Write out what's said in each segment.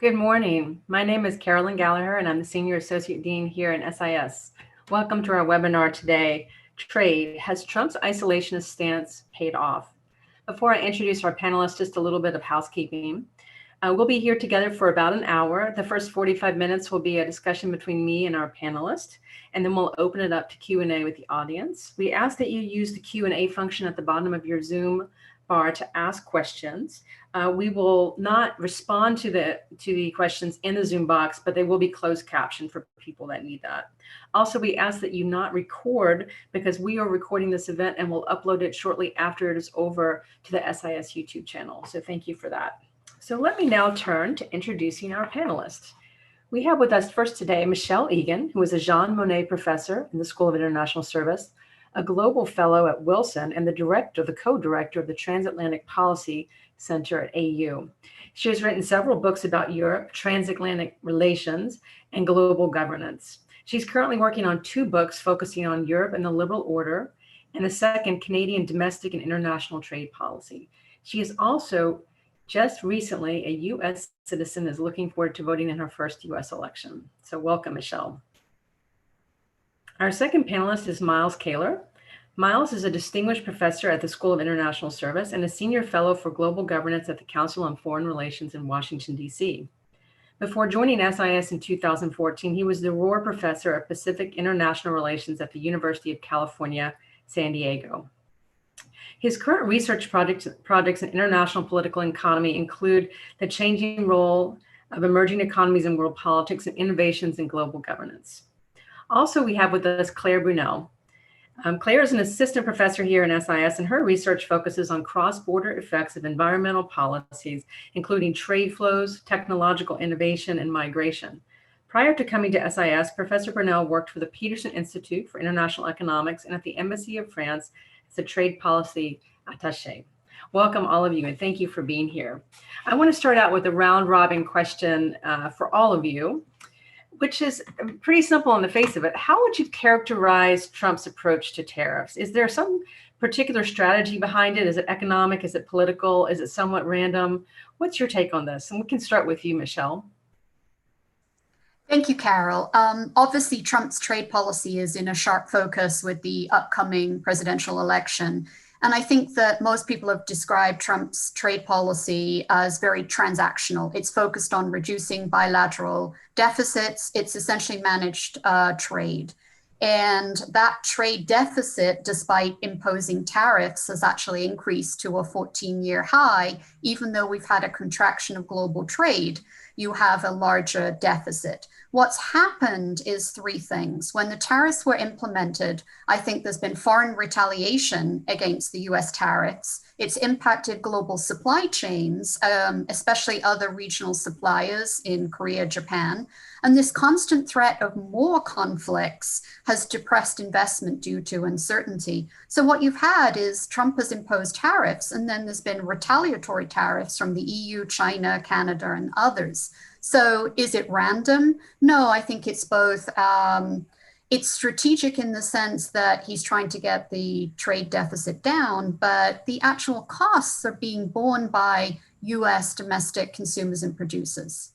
Good morning. My name is Carole Gallaher, and I'm the Senior Associate Dean here in SIS. Welcome to our webinar today, Trade, Has Trump's Isolationist Stance Paid Off? Before I introduce our panelists, just a little bit of housekeeping. We'll be here together for about an hour. The first 45 minutes will be a discussion between me and our panelists, and then we'll open it up to Q&A with the audience. We ask that you use the Q&A function at the bottom of your Zoom bar to ask questions. We will not respond to the questions in the Zoom box, but they will be closed captioned for people that need that. Also, we ask that you not record because we are recording this event and we'll upload it shortly after it is over to the SIS YouTube channel. So thank you for that. So let me now turn to introducing our panelists. We have with us first today Michelle Egan, who is a Jean Monnet professor in the School of International Service, a global fellow at Wilson, and the co-director of the Transatlantic Policy Center at AU. She has written several books about Europe, transatlantic relations, and global governance. She's currently working on 2 books focusing on Europe and the liberal order, and the second, Canadian domestic and international trade policy. She is also just recently a U.S. citizen, is looking forward to voting in her first U.S. election. So welcome, Michelle. Our second panelist is Miles Kahler. Miles is a distinguished professor at the School of International Service and a senior fellow for global governance at the Council on Foreign Relations in Washington, D.C. Before joining SIS in 2014, he was the Rohr Professor of Pacific International Relations at the University of California, San Diego. His current research projects in international political economy include the changing role of emerging economies in world politics and innovations in global governance. Also, we have with us Claire Brunel. Claire is an assistant professor here in SIS, and her research focuses on cross-border effects of environmental policies, including trade flows, technological innovation, and migration. Prior to coming to SIS, Professor Brunel worked for the Peterson Institute for International Economics and at the Embassy of France as a trade policy attaché. Welcome, all of you, and thank you for being here. I want to start out with a round-robin question for all of you, which is pretty simple on the face of it. How would you characterize Trump's approach to tariffs? Is there some particular strategy behind it? Is it economic? Is it political? Is it somewhat random? What's your take on this? And we can start with you, Michelle. Thank you, Carole. Obviously, Trump's trade policy is in a sharp focus with the upcoming presidential election. And I think that most people have described Trump's trade policy as very transactional. It's focused on reducing bilateral deficits. It's essentially managed trade. And that trade deficit, despite imposing tariffs, has actually increased to a 14-year high. Even though we've had a contraction of global trade, you have a larger deficit. What's happened is 3 things. When the tariffs were implemented, I think there's been foreign retaliation against the US tariffs. It's impacted global supply chains, especially other regional suppliers in Korea, Japan. And this constant threat of more conflicts has depressed investment due to uncertainty. So what you've had is Trump has imposed tariffs, and then there's been retaliatory tariffs from the EU, China, Canada, and others. So is it random? No, I think it's both. It's strategic in the sense that he's trying to get the trade deficit down, but the actual costs are being borne by US domestic consumers and producers.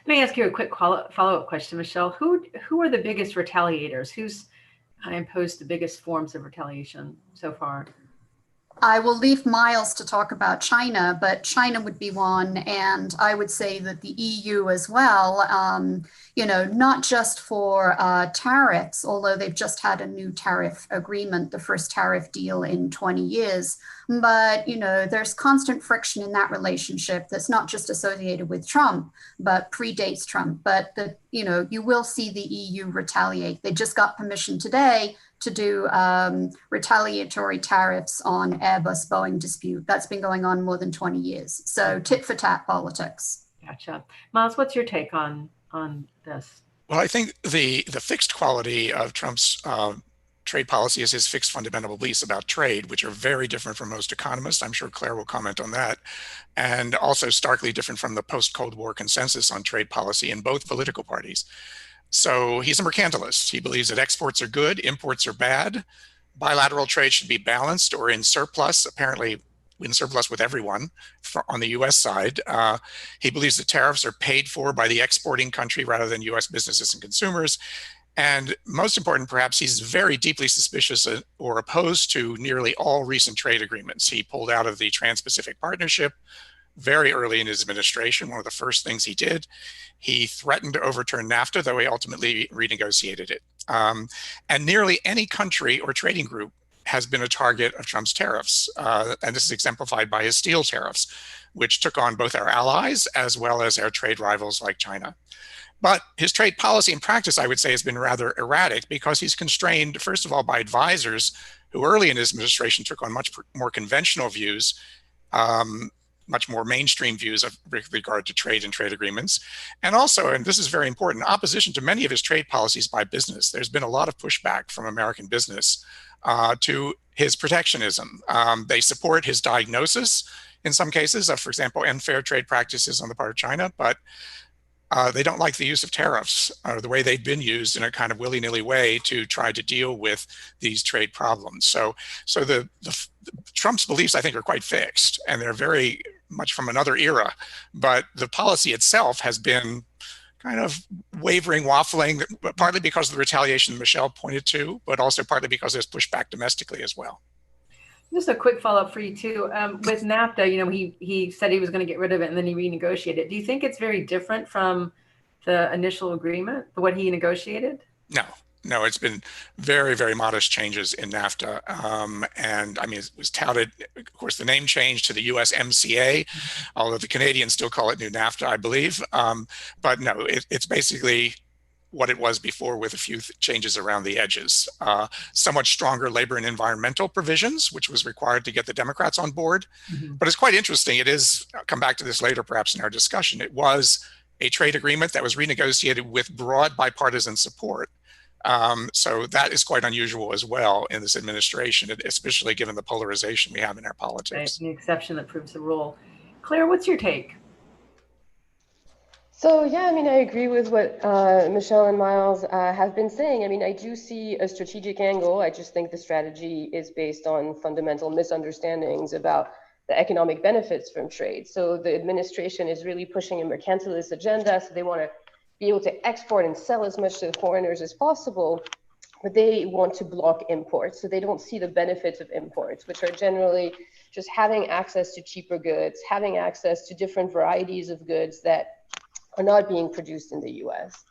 Let me ask you a quick follow-up question, Michelle. Who are the biggest retaliators? Who's imposed the biggest forms of retaliation so far? I will leave Miles to talk about China, but China would be one. And I would say that the EU as well, not just for tariffs, although they've just had a new tariff agreement, the first tariff deal in 20 years. But, there's constant friction in that relationship that's not just associated with Trump, but predates Trump. But, you will see the EU retaliate. They just got permission today to do retaliatory tariffs on Airbus Boeing dispute. That's been going on more than 20 years. So tit for tat politics. Gotcha. Miles, what's your take on this? Well, I think the fixed quality of Trump's trade policy is his fixed fundamental beliefs about trade, which are very different from most economists. I'm sure Claire will comment on that. And also starkly different from the post-Cold War consensus on trade policy in both political parties. So he's a mercantilist. He believes that exports are good, imports are bad. Bilateral trade should be balanced or in surplus. Apparently, in surplus with everyone on the US side. He believes that tariffs are paid for by the exporting country rather than US businesses and consumers. And most important, perhaps, he's very deeply suspicious or opposed to nearly all recent trade agreements. He pulled out of the Trans-Pacific Partnership very early in his administration. One of the first things he did, he threatened to overturn Nafta, though he ultimately renegotiated it. And nearly any country or trading group has been a target of Trump's tariffs. And this is exemplified by his steel tariffs, which took on both our allies as well as our trade rivals like China. But his trade policy and practice, I would say, has been rather erratic because he's constrained, first of all, by advisors who early in his administration took on much more conventional views, much more mainstream views with regard to trade and trade agreements. And also, and this is very important, opposition to many of his trade policies by business. There's been a lot of pushback from American business to his protectionism. They support his diagnosis in some cases of, for example, unfair trade practices on the part of China, but they don't like the use of tariffs or the way they've been used in a kind of willy-nilly way to try to deal with these trade problems. So the Trump's beliefs, I think, are quite fixed, and they're very much from another era. But the policy itself has been kind of wavering, waffling, partly because of the retaliation Michelle pointed to, but also partly because there's pushback domestically as well. Just a quick follow-up for you too. With Nafta, he said he was going to get rid of it and then he renegotiated. Do you think it's very different from the initial agreement, what he negotiated? No, it's been very, very modest changes in Nafta. And I mean, it was touted, of course, the name changed to the USMCA, although the Canadians still call it New Nafta, I believe. But no, it's basically what it was before with a few changes around the edges. Somewhat stronger labor and environmental provisions, which was required to get the Democrats on board. Mm-hmm. But it's quite interesting. It is, I'll come back to this later perhaps in our discussion, it was a trade agreement that was renegotiated with broad bipartisan support. So that is quite unusual as well in this administration, especially given the polarization we have in our politics. Right, the exception that proves the rule. Claire, what's your take? So, yeah, I mean, I agree with what Michelle and Miles have been saying. I mean, I do see a strategic angle. I just think the strategy is based on fundamental misunderstandings about the economic benefits from trade. So the administration is really pushing a mercantilist agenda. So they want to be able to export and sell as much to the foreigners as possible, but they want to block imports. So they don't see the benefits of imports, which are generally just having access to cheaper goods, having access to different varieties of goods that are not being produced in the US.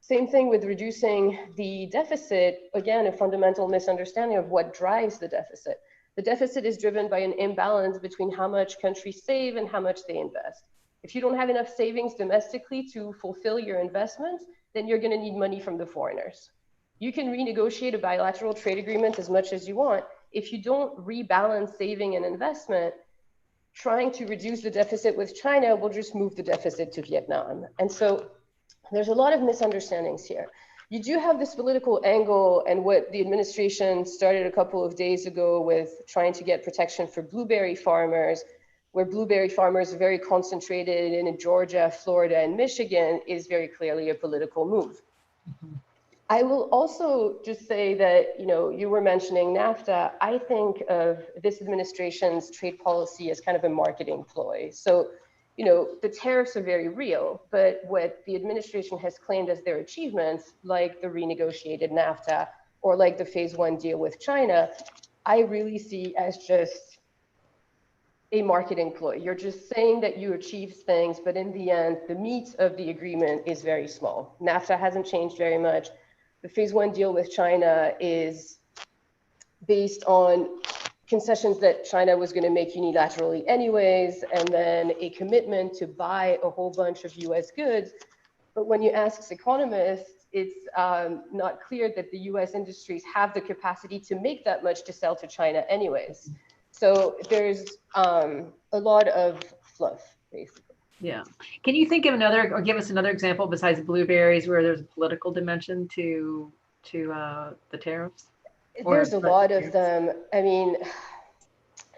Same thing with reducing the deficit. Again, a fundamental misunderstanding of what drives the deficit. The deficit is driven by an imbalance between how much countries save and how much they invest. If you don't have enough savings domestically to fulfill your investments, then you're going to need money from the foreigners. You can renegotiate a bilateral trade agreement as much as you want. If you don't rebalance saving and investment, trying to reduce the deficit with China will just move the deficit to Vietnam. And so there's a lot of misunderstandings here. You do have this political angle, and what the administration started a couple of days ago with trying to get protection for blueberry farmers, where blueberry farmers are very concentrated in Georgia, Florida, and Michigan, is very clearly a political move. Mm-hmm. I will also just say that, you were mentioning NAFTA. I think of this administration's trade policy as kind of a marketing ploy. So, the tariffs are very real, but what the administration has claimed as their achievements, like the renegotiated NAFTA or like the phase 1 deal with China, I really see as just a marketing ploy. You're just saying that you achieved things, but in the end, the meat of the agreement is very small. NAFTA hasn't changed very much. The phase 1 deal with China is based on concessions that China was going to make unilaterally anyways, and then a commitment to buy a whole bunch of US goods. But when you ask economists, it's not clear that the US industries have the capacity to make that much to sell to China anyways. So there's a lot of fluff, basically. Yeah. Can you think of another, or give us another example besides blueberries where there's a political dimension to the tariffs? There's a lot of them. I mean,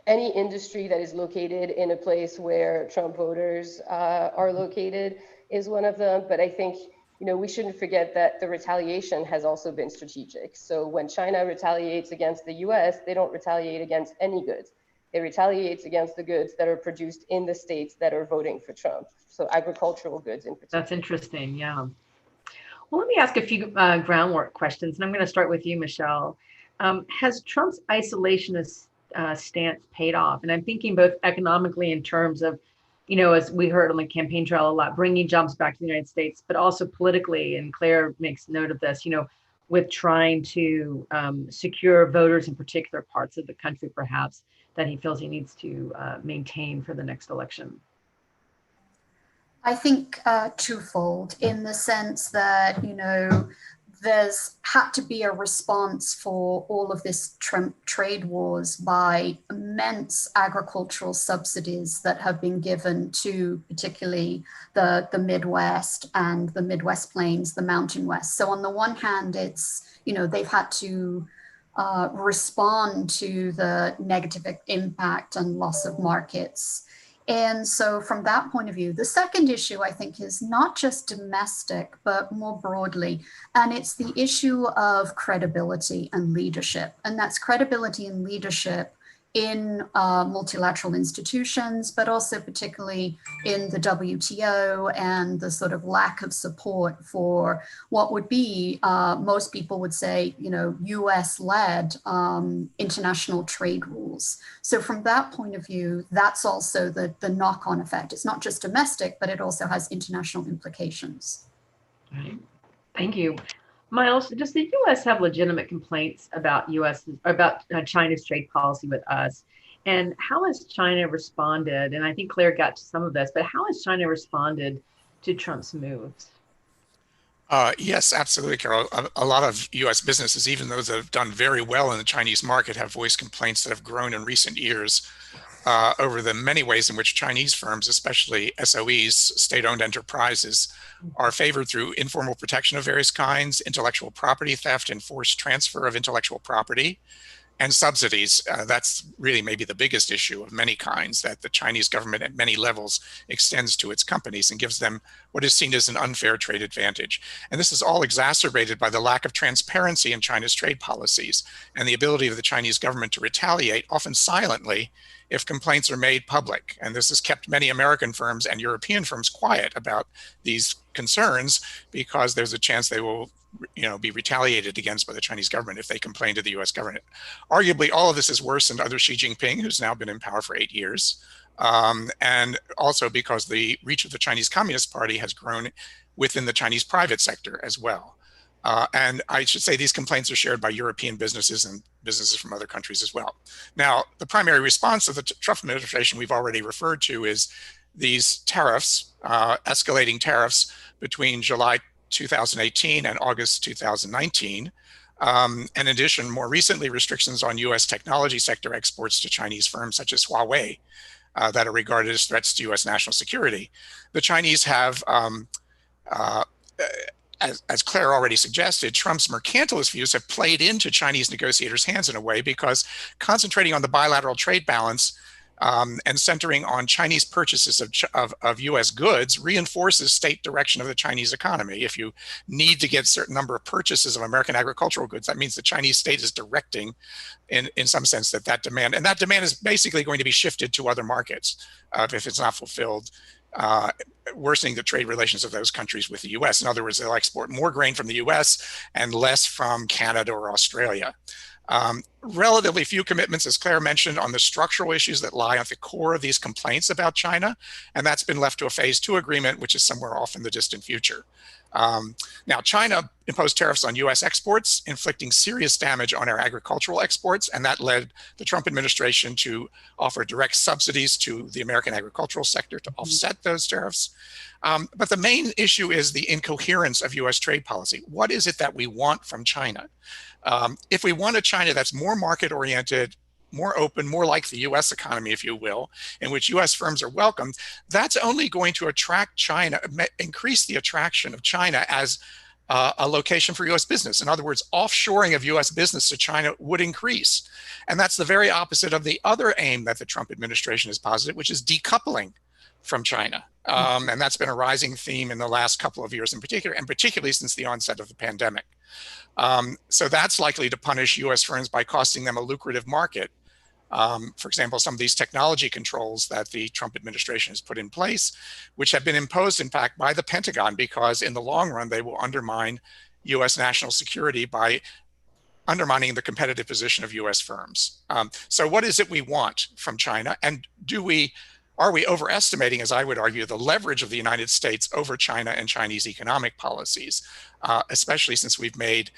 any industry that is located in a place where Trump voters are located is one of them. But I think, we shouldn't forget that the retaliation has also been strategic. So when China retaliates against the US, they don't retaliate against any goods. It retaliates against the goods that are produced in the states that are voting for Trump. So agricultural goods in particular. That's interesting. Yeah. Well, let me ask a few groundwork questions, and I'm going to start with you, Michelle. Has Trump's isolationist stance paid off? And I'm thinking both economically in terms of, as we heard on the campaign trail a lot, bringing jobs back to the United States, but also politically, and Claire makes note of this, with trying to secure voters in particular parts of the country, perhaps, that he feels he needs to maintain for the next election. I think twofold, in the sense that, there's had to be a response for all of this Trump trade wars by immense agricultural subsidies that have been given to particularly the Midwest and the Midwest Plains, the Mountain West. So on the one hand, it's, they've had to respond to the negative impact and loss of markets. And so from that point of view, the second issue, I think, is not just domestic, but more broadly. And it's the issue of credibility and leadership. And that's credibility and leadership in multilateral institutions, but also particularly in the WTO, and the sort of lack of support for what would be, most people would say, US-led international trade rules. So from that point of view, that's also the knock-on effect. It's not just domestic, but it also has international implications. Right. Thank you. Miles, does the U.S. have legitimate complaints about China's trade policy with us? And how has China responded? And I think Claire got to some of this, but how has China responded to Trump's moves? Yes, absolutely, Carol. A lot of U.S. businesses, even those that have done very well in the Chinese market, have voiced complaints that have grown in recent years over the many ways in which Chinese firms, especially SOEs, state-owned enterprises, are favored through informal protection of various kinds, intellectual property theft, and forced transfer of intellectual property, and subsidies. That's really maybe the biggest issue of many kinds that the Chinese government at many levels extends to its companies and gives them what is seen as an unfair trade advantage. And this is all exacerbated by the lack of transparency in China's trade policies and the ability of the Chinese government to retaliate, often silently, if complaints are made public. And this has kept many American firms and European firms quiet about these concerns, because there's a chance they will be retaliated against by the Chinese government if they complain to the US government. Arguably, all of this is worsened under Xi Jinping, who's now been in power for 8 years. And also because the reach of the Chinese Communist Party has grown within the Chinese private sector as well. And I should say these complaints are shared by European businesses and businesses from other countries as well. Now, the primary response of the Trump administration we've already referred to is these tariffs, escalating tariffs between July 2018 and August 2019. In addition, more recently, restrictions on US technology sector exports to Chinese firms such as Huawei that are regarded as threats to US national security. The Chinese have, as Claire already suggested, Trump's mercantilist views have played into Chinese negotiators' hands in a way, because concentrating on the bilateral trade balance and centering on Chinese purchases of US goods reinforces state direction of the Chinese economy. If you need to get a certain number of purchases of American agricultural goods, that means the Chinese state is directing, in some sense, that demand. And that demand is basically going to be shifted to other markets if it's not fulfilled, worsening the trade relations of those countries with the US. In other words, they'll export more grain from the US and less from Canada or Australia. Relatively few commitments, as Claire mentioned, on the structural issues that lie at the core of these complaints about China, and that's been left to a phase 2 agreement, which is somewhere off in the distant future. Now, China imposed tariffs on US exports, inflicting serious damage on our agricultural exports, and that led the Trump administration to offer direct subsidies to the American agricultural sector to offset those tariffs. But the main issue is the incoherence of US trade policy. What is it that we want from China? If we want a China that's more market-oriented, more open, more like the US economy, if you will, in which US firms are welcomed, that's only going to attract China, increase the attraction of China as a location for US business. In other words, offshoring of US business to China would increase. And that's the very opposite of the other aim that the Trump administration has posited, which is decoupling from China. And that's been a rising theme in the last couple of years in particular, and particularly since the onset of the pandemic. So that's likely to punish US firms by costing them a lucrative market For example, some of these technology controls that the Trump administration has put in place, which have been imposed, in fact, by the Pentagon, because in the long run, they will undermine US national security by undermining the competitive position of US firms. So what is it we want from China? And are we overestimating, as I would argue, the leverage of the United States over China and Chinese economic policies, especially since we've made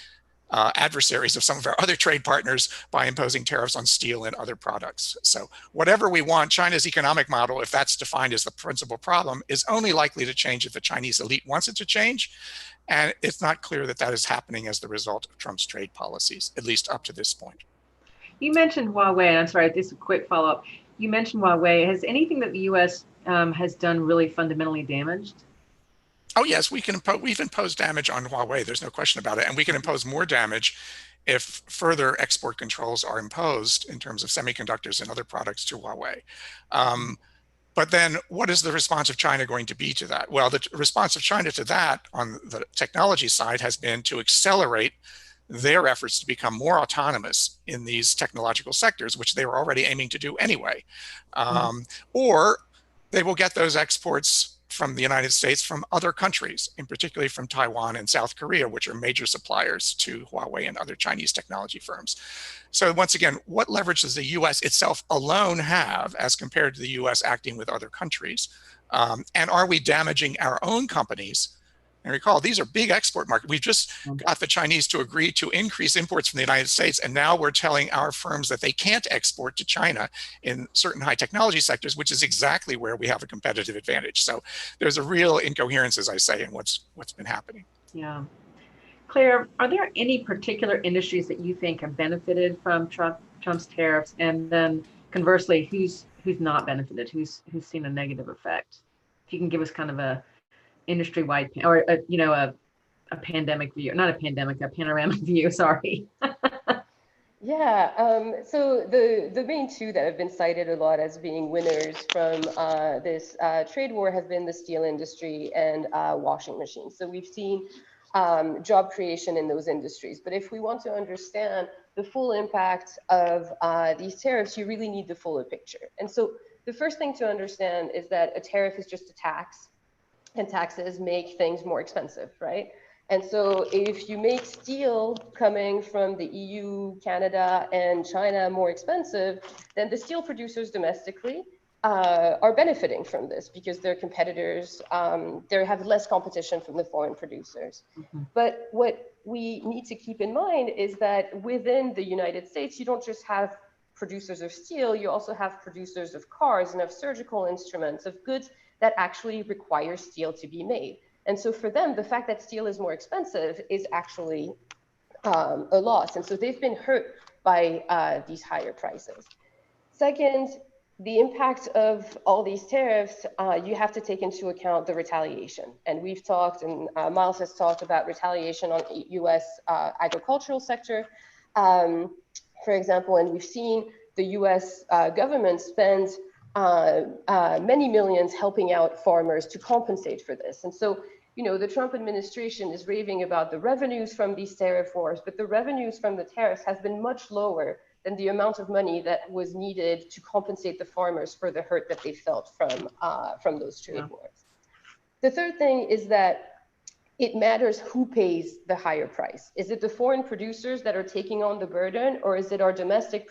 adversaries of some of our other trade partners by imposing tariffs on steel and other products. So whatever we want, China's economic model, if that's defined as the principal problem, is only likely to change if the Chinese elite wants it to change. And it's not clear that that is happening as the result of Trump's trade policies, at least up to this point. You mentioned Huawei, and I'm sorry, this is a quick follow-up. You mentioned Huawei. Has anything that the U.S. Has done really fundamentally damaged? Oh, yes, we've imposed damage on Huawei. There's no question about it. And we can impose more damage if further export controls are imposed in terms of semiconductors and other products to Huawei. But then what is the response of China going to be to that? Well, the response of China to that on the technology side has been to accelerate their efforts to become more autonomous in these technological sectors, which they were already aiming to do anyway. Or they will get those exports from the United States from other countries, in particularly from Taiwan and South Korea, which are major suppliers to Huawei and other Chinese technology firms. So once again, what leverage does the US itself alone have as compared to the US acting with other countries? And are we damaging our own companies? And recall, these are big export markets. We've just got the Chinese to agree to increase imports from the United States. And now we're telling our firms that they can't export to China in certain high technology sectors, which is exactly where we have a competitive advantage. So there's a real incoherence, as I say, in what's been happening. Yeah. Claire, are there any particular industries that you think have benefited from Trump's tariffs? And then conversely, who's not benefited? Who's seen a negative effect? If you can give us kind of a industry-wide or a pandemic view, not a pandemic, a panoramic view, sorry. Yeah, so the main two that have been cited a lot as being winners from this trade war have been the steel industry and washing machines. So we've seen job creation in those industries. But if we want to understand the full impact of these tariffs, you really need the fuller picture. And so the first thing to understand is that a tariff is just a tax, and taxes make things more expensive, right? And so if you make steel coming from the EU, Canada, and China more expensive, then the steel producers domestically are benefiting from this because their competitors, they have less competition from the foreign producers. But what we need to keep in mind is that within the United States, you don't just have producers of steel, you also have producers of cars and of surgical instruments, of goods that actually require steel to be made. And so for them, the fact that steel is more expensive is actually a loss. And so they've been hurt by these higher prices. Second, the impact of all these tariffs, you have to take into account the retaliation. And we've talked, and Miles has talked about retaliation on US agricultural sector, for example, and we've seen the US government spend many millions helping out farmers to compensate for this. And so, the Trump administration is raving about the revenues from these tariff wars, but the revenues from the tariffs has been much lower than the amount of money that was needed to compensate the farmers for the hurt that they felt from those trade wars. The third thing is that it matters who pays the higher price. Is it the foreign producers that are taking on the burden, or is it our domestic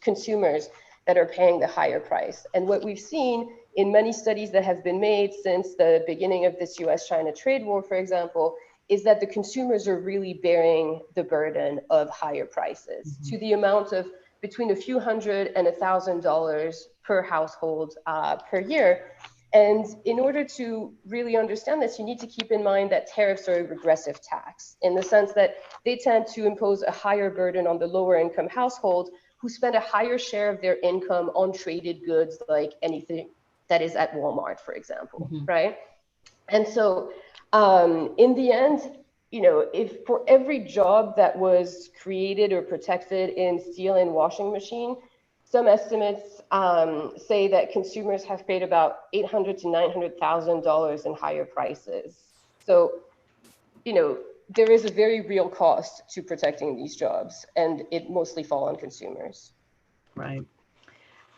consumers that are paying the higher price? And what we've seen in many studies that have been made since the beginning of this US-China trade war, for example, is that the consumers are really bearing the burden of higher prices to the amount of between a few $100 and $1,000 per household per year. And in order to really understand this, you need to keep in mind that tariffs are a regressive tax in the sense that they tend to impose a higher burden on the lower income household who spend a higher share of their income on traded goods, like anything that is at Walmart, for example, right? And so in the end, if for every job that was created or protected in steel and washing machine, some estimates say that consumers have paid about $800,000 to $900,000 in higher prices. So, there is a very real cost to protecting these jobs, and it mostly falls on consumers. Right.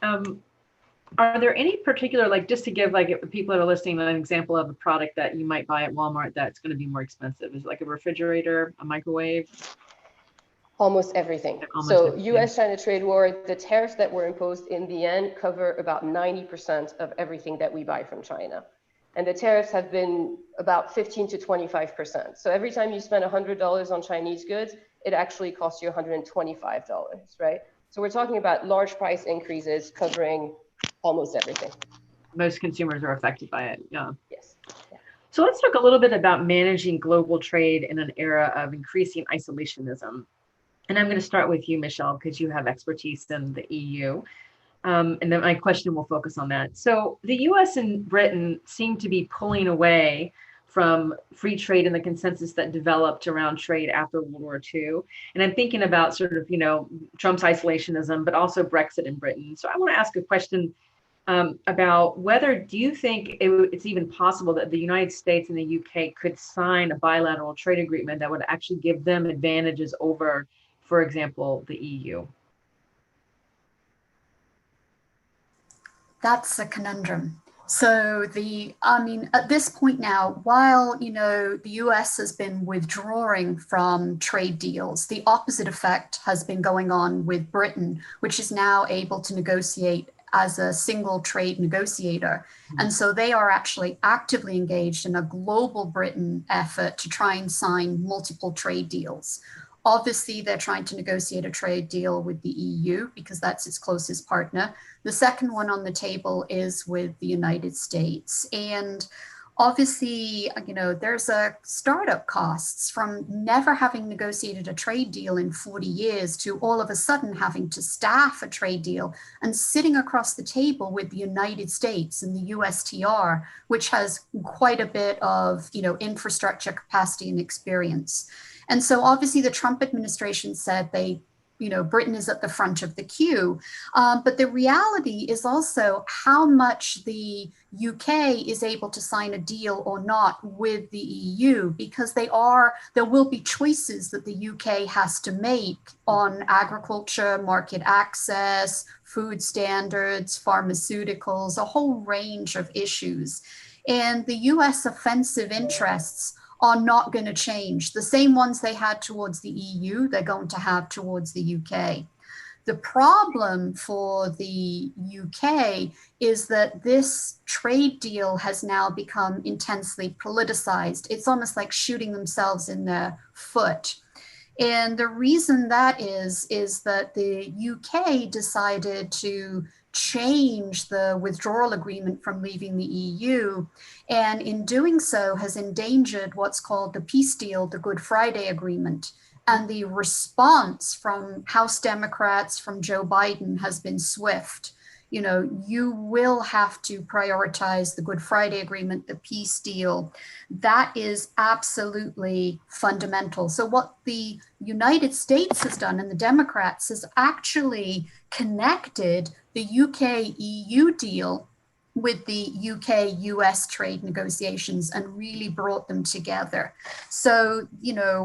Are there any particular, like, just to give like people that are listening an example of a product that you might buy at Walmart that's going to be more expensive? Is it like a refrigerator, a microwave? Almost everything. Almost So everything. US-China trade war, the tariffs that were imposed in the end cover about 90% of everything that we buy from China. And the tariffs have been about 15 to 25%. So every time you spend $100 on Chinese goods, it actually costs you $125, right? So we're talking about large price increases covering almost everything. Most consumers are affected by it. Yeah. Yes. Yeah. So let's talk a little bit about managing global trade in an era of increasing isolationism. And I'm going to start with you, Michelle, because you have expertise in the EU. And then my question will focus on that. So the US and Britain seem to be pulling away from free trade and the consensus that developed around trade after World War II. And I'm thinking about sort of, Trump's isolationism, but also Brexit in Britain. So I want to ask a question about whether, do you think it's even possible that the United States and the UK could sign a bilateral trade agreement that would actually give them advantages over, for example, the EU? That's a conundrum. So at this point now, while, the US has been withdrawing from trade deals, the opposite effect has been going on with Britain, which is now able to negotiate as a single trade negotiator. And so they are actually actively engaged in a global Britain effort to try and sign multiple trade deals. Obviously, they're trying to negotiate a trade deal with the EU because that's its closest partner. The second one on the table is with the United States. And obviously, there's a startup costs from never having negotiated a trade deal in 40 years to all of a sudden having to staff a trade deal and sitting across the table with the United States and the USTR, which has quite a bit of, infrastructure capacity and experience. And so obviously the Trump administration said Britain is at the front of the queue. But the reality is also how much the UK is able to sign a deal or not with the EU, because there will be choices that the UK has to make on agriculture, market access, food standards, pharmaceuticals, a whole range of issues. And the US offensive interests are not going to change. The same ones they had towards the EU, they're going to have towards the UK. The problem for the UK is that this trade deal has now become intensely politicized. It's almost like shooting themselves in the foot. And the reason that is that the UK decided to change the withdrawal agreement from leaving the EU, and in doing so has endangered what's called the peace deal, the Good Friday Agreement. And the response from House Democrats, from Joe Biden, has been swift. You will have to prioritize the Good Friday Agreement, the peace deal. That is absolutely fundamental. So what the United States has done, and the Democrats, has actually connected the UK-EU deal with the UK-US trade negotiations and really brought them together. So,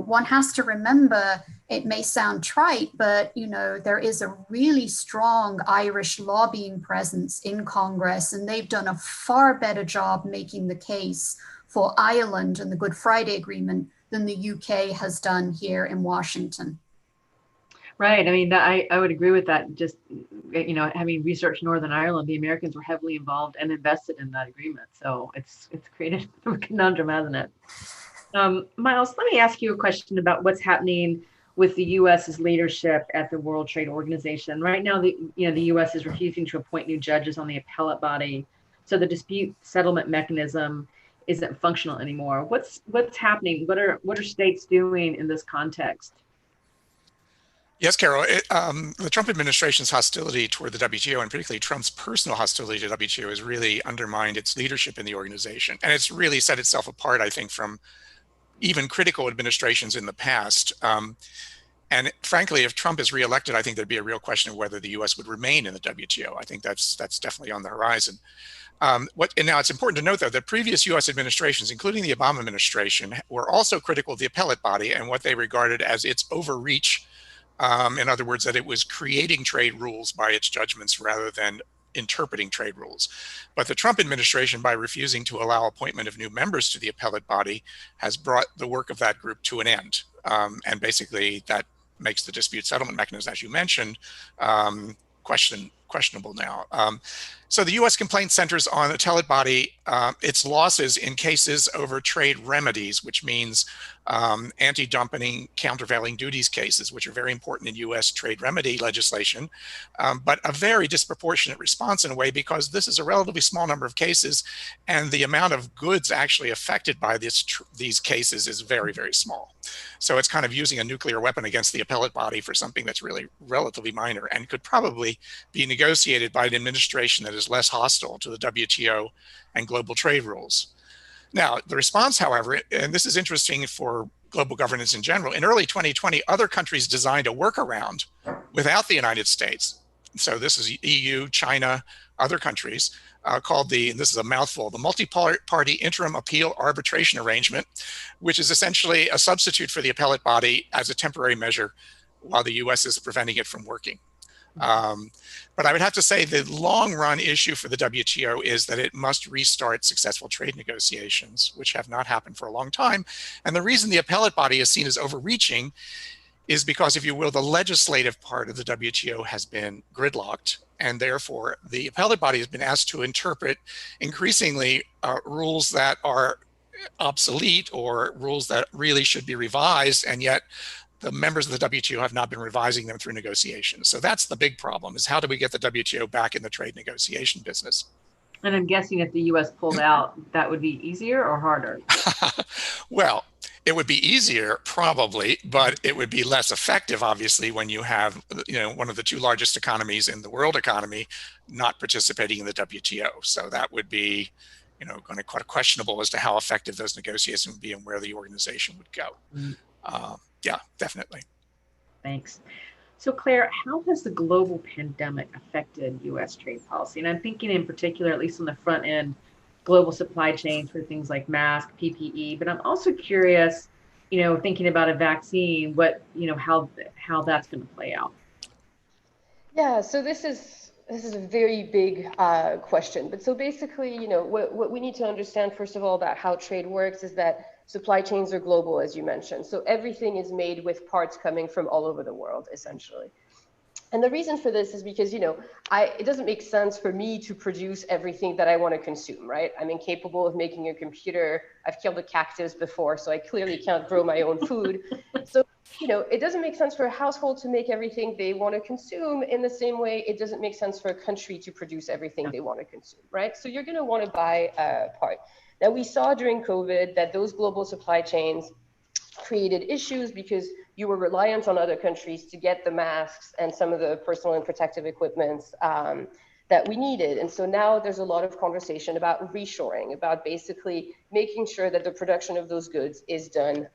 one has to remember, it may sound trite, but, there is a really strong Irish lobbying presence in Congress, and they've done a far better job making the case for Ireland and the Good Friday Agreement than the UK has done here in Washington. Right. I mean, I would agree with that. Just, having researched Northern Ireland, the Americans were heavily involved and invested in that agreement. So it's created a conundrum, hasn't it? Miles, let me ask you a question about what's happening with the U.S.'s leadership at the World Trade Organization. Right now, the U.S. is refusing to appoint new judges on the appellate body. So the dispute settlement mechanism isn't functional anymore. What's happening? What are states doing in this context? Yes, Carol, the Trump administration's hostility toward the WTO, and particularly Trump's personal hostility to WTO, has really undermined its leadership in the organization. And it's really set itself apart, I think, from even critical administrations in the past. And frankly, if Trump is reelected, I think there'd be a real question of whether the U.S. would remain in the WTO. I think that's definitely on the horizon. And now it's important to note, though, that previous U.S. administrations, including the Obama administration, were also critical of the appellate body and what they regarded as its overreach In other words, that it was creating trade rules by its judgments rather than interpreting trade rules. But the Trump administration, by refusing to allow appointment of new members to the appellate body, has brought the work of that group to an end. And basically that makes the dispute settlement mechanism, as you mentioned, questionable now. So the U.S. complaint centers on the appellate body, its losses in cases over trade remedies, which means anti-dumping, countervailing duties cases, which are very important in U.S. trade remedy legislation, but a very disproportionate response in a way because this is a relatively small number of cases, and the amount of goods actually affected by these cases is very, very small. So it's kind of using a nuclear weapon against the appellate body for something that's really relatively minor and could probably be negotiated by an administration that is less hostile to the WTO and global trade rules. Now, the response, however, and this is interesting for global governance in general, in early 2020, other countries designed a workaround without the United States. So this is EU, China, other countries, called this is a mouthful, the multi-party interim appeal arbitration arrangement, which is essentially a substitute for the appellate body as a temporary measure while the US is preventing it from working. But I would have to say the long run issue for the WTO is that it must restart successful trade negotiations, which have not happened for a long time. And the reason the appellate body is seen as overreaching is because, if you will, the legislative part of the WTO has been gridlocked. And therefore, the appellate body has been asked to interpret increasingly rules that are obsolete or rules that really should be revised. And yet the members of the WTO have not been revising them through negotiations. So that's the big problem, is how do we get the WTO back in the trade negotiation business? And I'm guessing if the US pulled out, that would be easier or harder? Well, it would be easier probably, but it would be less effective, obviously, when you have, one of the two largest economies in the world economy not participating in the WTO. So that would be, going to quite questionable as to how effective those negotiations would be and where the organization would go. Yeah, definitely. Thanks. So Claire, how has the global pandemic affected U.S. trade policy? And I'm thinking in particular, at least on the front end, global supply chains for things like masks, PPE, but I'm also curious, thinking about a vaccine, how that's going to play out. Yeah, so this is a very big question. But so basically, what we need to understand, first of all, about how trade works is that supply chains are global, as you mentioned. So everything is made with parts coming from all over the world, essentially. And the reason for this is because, it doesn't make sense for me to produce everything that I want to consume, right? I'm incapable of making a computer. I've killed a cactus before, so I clearly can't grow my own food. So, it doesn't make sense for a household to make everything they want to consume. In the same way, it doesn't make sense for a country to produce everything they want to consume, right? So you're going to want to buy a part. Now, we saw during COVID that those global supply chains created issues because you were reliant on other countries to get the masks and some of the personal and protective equipments that we needed. And so now there's a lot of conversation about reshoring, about basically making sure that the production of those goods is done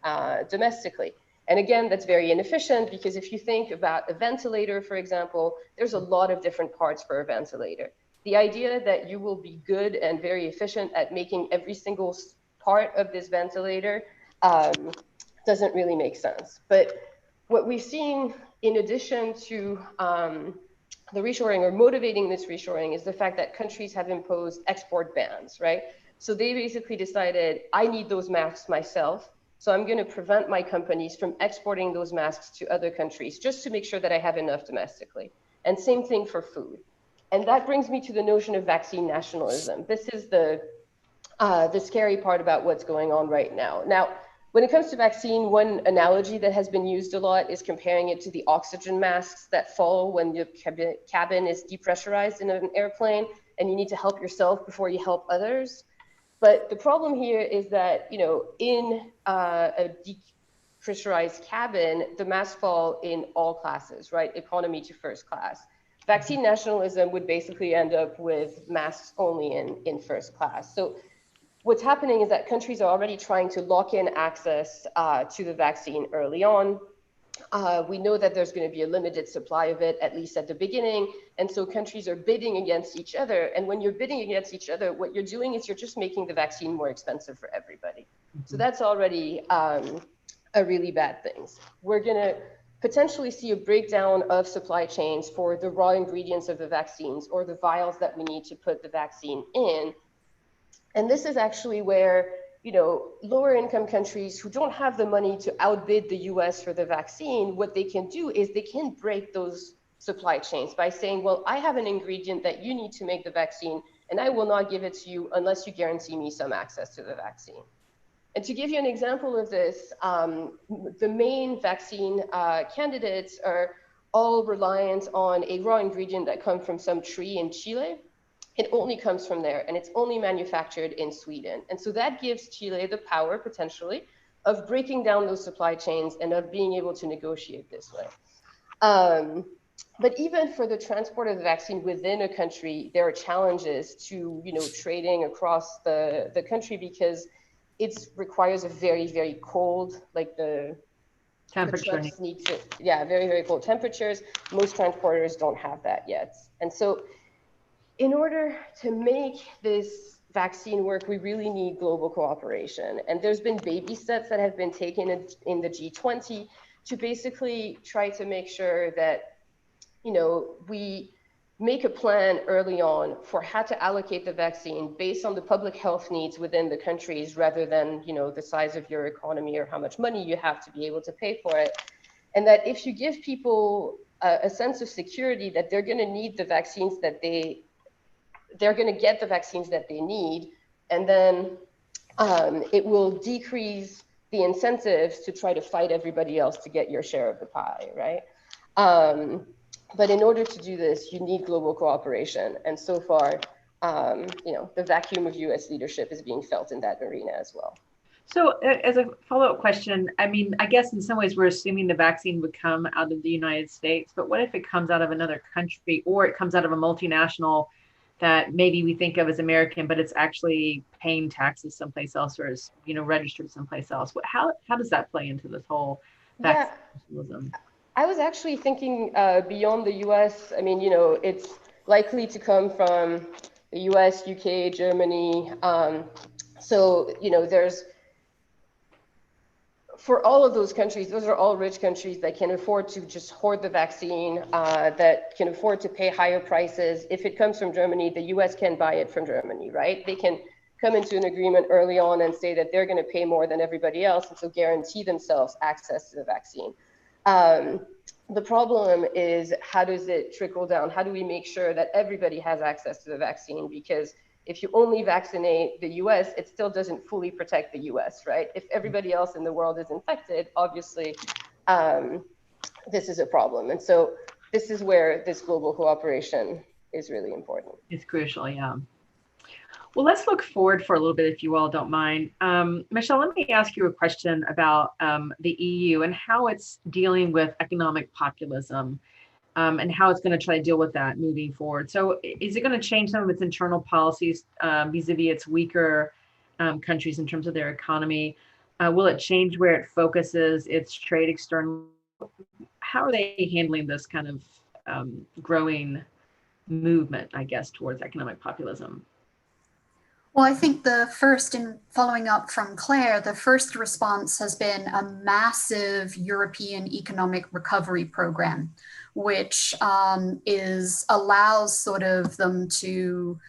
domestically. And again, that's very inefficient because if you think about a ventilator, for example, there's a lot of different parts for a ventilator. The idea that you will be good and very efficient at making every single part of this ventilator doesn't really make sense. But what we've seen in addition to the reshoring or motivating this reshoring is the fact that countries have imposed export bans, right? So they basically decided, I need those masks myself, so I'm going to prevent my companies from exporting those masks to other countries just to make sure that I have enough domestically. And same thing for food. And that brings me to the notion of vaccine nationalism. This is the scary part about what's going on right now. Now, when it comes to vaccine, one analogy that has been used a lot is comparing it to the oxygen masks that fall when your cabin is depressurized in an airplane and you need to help yourself before you help others. But the problem here is that, in a depressurized cabin, the masks fall in all classes, right? Economy to first class. Vaccine nationalism would basically end up with masks only in first class. So what's happening is that countries are already trying to lock in access to the vaccine early on. We know that there's going to be a limited supply of it, at least at the beginning. And so countries are bidding against each other. And when you're bidding against each other, what you're doing is you're just making the vaccine more expensive for everybody. So that's already a really bad thing. We're going to potentially see a breakdown of supply chains for the raw ingredients of the vaccines or the vials that we need to put the vaccine in. And this is actually where, lower income countries who don't have the money to outbid the US for the vaccine, what they can do is they can break those supply chains by saying, well, I have an ingredient that you need to make the vaccine, and I will not give it to you unless you guarantee me some access to the vaccine. And to give you an example of this, the main vaccine candidates are all reliant on a raw ingredient that comes from some tree in Chile. It only comes from there, and it's only manufactured in Sweden. And so that gives Chile the power, potentially, of breaking down those supply chains and of being able to negotiate this way. But even for the transport of the vaccine within a country, there are challenges to, trading across the country, because it requires a very, very cold, like the temperature. Need to, very, very cold temperatures. Most transporters don't have that yet. And so in order to make this vaccine work, we really need global cooperation. And there's been baby steps that have been taken in the G20 to basically try to make sure that, we make a plan early on for how to allocate the vaccine based on the public health needs within the countries, rather than, the size of your economy or how much money you have to be able to pay for it. And that if you give people a sense of security that they're going to need the vaccines that they're going to get the vaccines that they need, and then it will decrease the incentives to try to fight everybody else to get your share of the pie, right? But in order to do this, you need global cooperation. And so far, the vacuum of US leadership is being felt in that arena as well. So as a follow-up question, I mean, I guess in some ways we're assuming the vaccine would come out of the United States, but what if it comes out of another country, or it comes out of a multinational that maybe we think of as American, but it's actually paying taxes someplace else, or is, registered someplace else? How does that play into this whole vaccinalism? I was actually thinking beyond the US. I mean, it's likely to come from the US, UK, Germany. So, there's, for all of those countries, those are all rich countries that can afford to just hoard the vaccine, that can afford to pay higher prices. If it comes from Germany, the US can buy it from Germany, right? They can come into an agreement early on and say that they're going to pay more than everybody else, and so guarantee themselves access to the vaccine. The problem is, how does it trickle down? How do we make sure that everybody has access to the vaccine? Because if you only vaccinate the US, it still doesn't fully protect the US, right? If everybody else in the world is infected, obviously, this is a problem. And so this is where this global cooperation is really important. It's crucial, yeah. Well, let's look forward for a little bit, if you all don't mind. Michelle, let me ask you a question about the EU and how it's dealing with economic populism, and how it's going to try to deal with that moving forward. So is it going to change some of its internal policies vis-a-vis its weaker countries in terms of their economy? Will it change where it focuses its trade external? How are they handling this kind of growing movement, I guess, towards economic populism? Well, I think the first, in following up from Claire, the first response has been a massive European economic recovery program, which allows sort of them to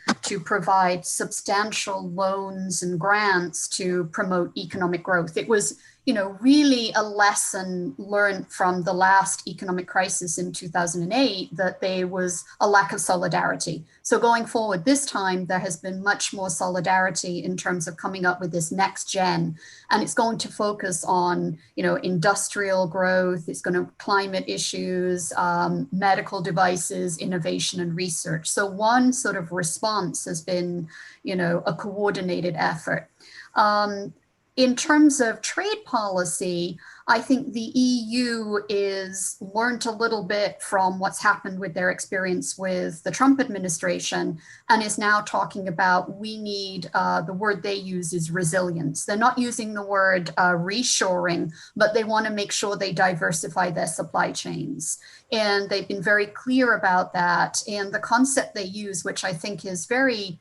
provide substantial loans and grants to promote economic growth. It was, really a lesson learned from the last economic crisis in 2008, that there was a lack of solidarity. So going forward this time, there has been much more solidarity in terms of coming up with this next gen. And it's going to focus on, industrial growth. It's going to climate issues, medical devices, innovation and research. So one sort of response has been, a coordinated effort. In terms of trade policy, I think the EU is learned a little bit from what's happened with their experience with the Trump administration, and is now talking about, we need, the word they use is resilience. They're not using the word reshoring, but they want to make sure they diversify their supply chains. And they've been very clear about that. And the concept they use, which I think is very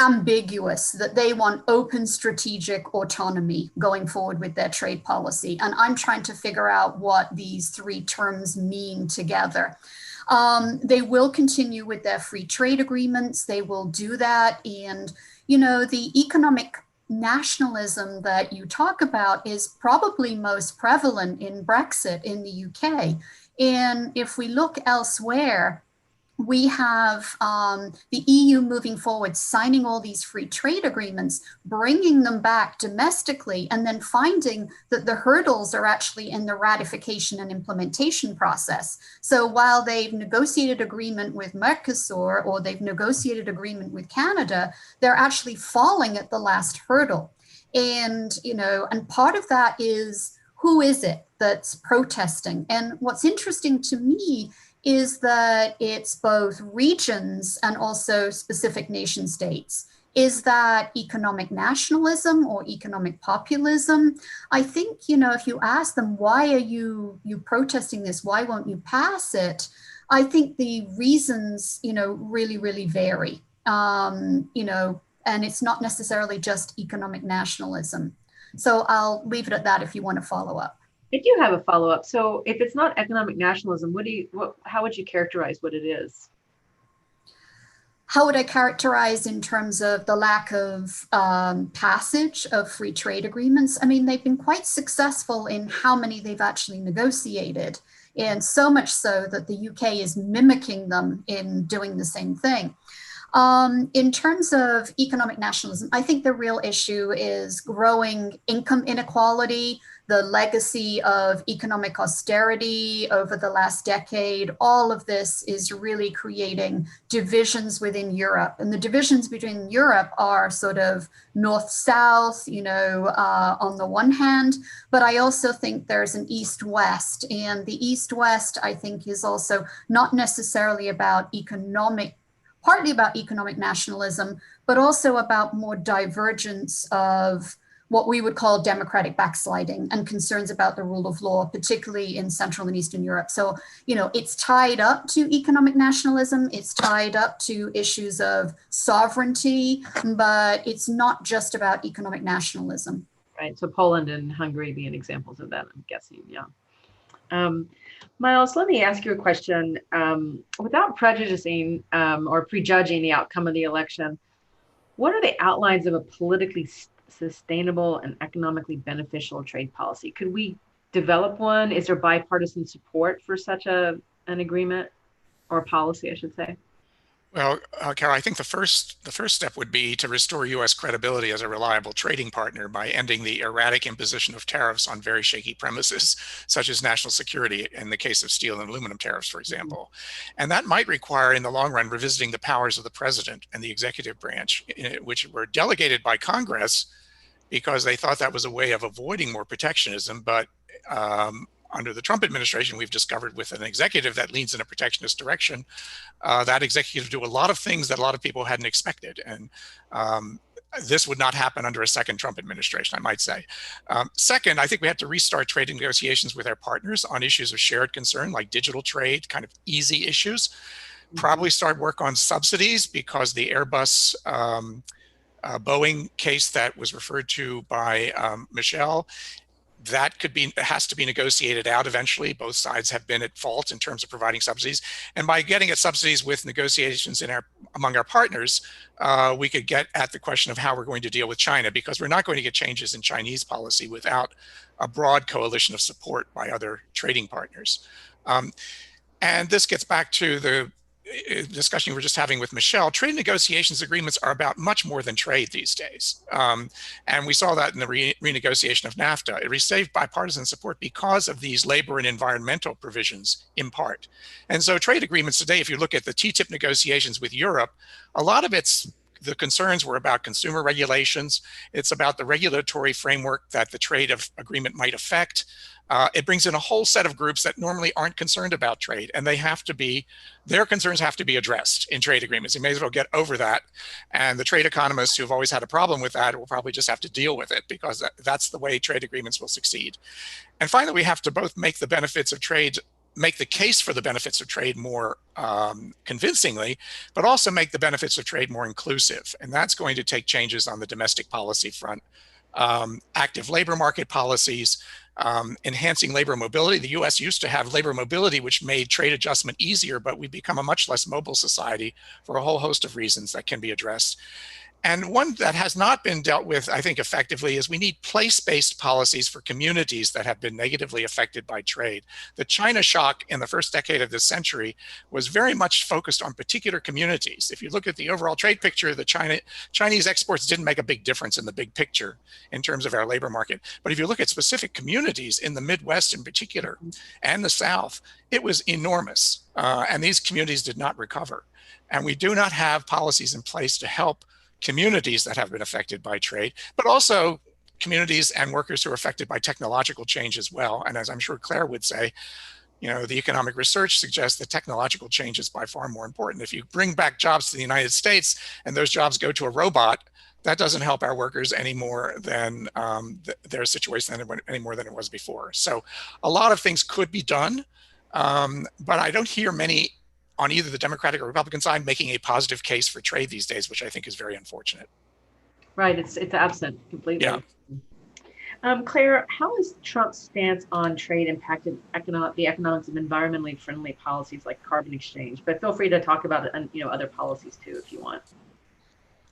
ambiguous, that they want open strategic autonomy going forward with their trade policy. And I'm trying to figure out what these three terms mean together. They will continue with their free trade agreements. They will do that. And, you know, the economic nationalism that you talk about is probably most prevalent in Brexit in the UK. And if we look elsewhere, we have the EU moving forward, signing all these free trade agreements, bringing them back domestically, and then finding that the hurdles are actually in the ratification and implementation process. So while they've negotiated agreement with Mercosur or they've negotiated agreement with Canada, they're actually falling at the last hurdle. And, you know, and part of that is, who is it that's protesting? And what's interesting to me is that it's both regions and also specific nation states. Is that economic nationalism or economic populism? I think, you know, if you ask them, why are you protesting this? Why won't you pass it? I think the reasons, you know, really, really vary, you know, and it's not necessarily just economic nationalism. So I'll leave it at that if you want to follow up. I do have a follow-up. So if it's not economic nationalism, how would you characterize what it is? How would I characterize in terms of the lack of passage of free trade agreements? I mean, they've been quite successful in how many they've actually negotiated, and so much so that the UK is mimicking them in doing the same thing. In terms of economic nationalism, I think the real issue is growing income inequality, the legacy of economic austerity over the last decade. All of this is really creating divisions within Europe. And the divisions between Europe are sort of north-south, you know, on the one hand, but I also think there's an east-west. And the east-west, I think, is also not necessarily about partly about economic nationalism, but also about more divergence of what we would call democratic backsliding and concerns about the rule of law, particularly in Central and Eastern Europe. So, you know, it's tied up to economic nationalism, it's tied up to issues of sovereignty, but it's not just about economic nationalism. Right, so Poland and Hungary being examples of that, I'm guessing, yeah. Miles, let me ask you a question. Without prejudicing or prejudging the outcome of the election, what are the outlines of a politically sustainable and economically beneficial trade policy? Could we develop one? Is there bipartisan support for such an agreement or policy, I should say? Well, Carol, I think the first step would be to restore U.S. credibility as a reliable trading partner by ending the erratic imposition of tariffs on very shaky premises, such as national security in the case of steel and aluminum tariffs, for example. And that might require, in the long run, revisiting the powers of the president and the executive branch, which were delegated by Congress because they thought that was a way of avoiding more protectionism. But under the Trump administration, we've discovered with an executive that leans in a protectionist direction, that executive do a lot of things that a lot of people hadn't expected. And this would not happen under a second Trump administration, I might say. Second, I think we have to restart trade negotiations with our partners on issues of shared concern, like digital trade, kind of easy issues. Probably start work on subsidies, because the Airbus Boeing case that was referred to by Michelle, that has to be negotiated out eventually. Both sides have been at fault in terms of providing subsidies. And by getting at subsidies with negotiations among our partners, we could get at the question of how we're going to deal with China, because we're not going to get changes in Chinese policy without a broad coalition of support by other trading partners. And this gets back to the discussion we were just having with Michelle. Trade negotiations agreements are about much more than trade these days. And we saw that in the renegotiation of Nafta. It received bipartisan support because of these labor and environmental provisions in part. And so trade agreements today, if you look at the TTIP negotiations with Europe, a lot of the concerns were about consumer regulations. It's about the regulatory framework that the trade agreement might affect. It brings in a whole set of groups that normally aren't concerned about trade, and their concerns have to be addressed in trade agreements. You may as well get over that. And the trade economists who've always had a problem with that will probably just have to deal with it, because that's the way trade agreements will succeed. And finally, we have to both make the benefits of trade make the case for the benefits of trade more convincingly, but also make the benefits of trade more inclusive. And that's going to take changes on the domestic policy front. Active labor market policies, enhancing labor mobility. The US used to have labor mobility, which made trade adjustment easier, but we've become a much less mobile society for a whole host of reasons that can be addressed. And one that has not been dealt with, I think, effectively is we need place-based policies for communities that have been negatively affected by trade. The China shock in the first decade of this century was very much focused on particular communities. If you look at the overall trade picture, the Chinese exports didn't make a big difference in the big picture in terms of our labor market. But if you look at specific communities in the Midwest in particular, and the South, it was enormous. And these communities did not recover. And we do not have policies in place to help communities that have been affected by trade, but also communities and workers who are affected by technological change as well. And as I'm sure Claire would say, the economic research suggests that technological change is by far more important. If you bring back jobs to the United States and those jobs go to a robot, that doesn't help our workers any more than their situation any more than it was before. So a lot of things could be done, but I don't hear many on either the Democratic or Republican side making a positive case for trade these days, which I think is very unfortunate. Right, it's absent completely. Yeah. Claire, how has Trump's stance on trade impacted the economics of environmentally friendly policies like carbon exchange? But feel free to talk about other policies too if you want.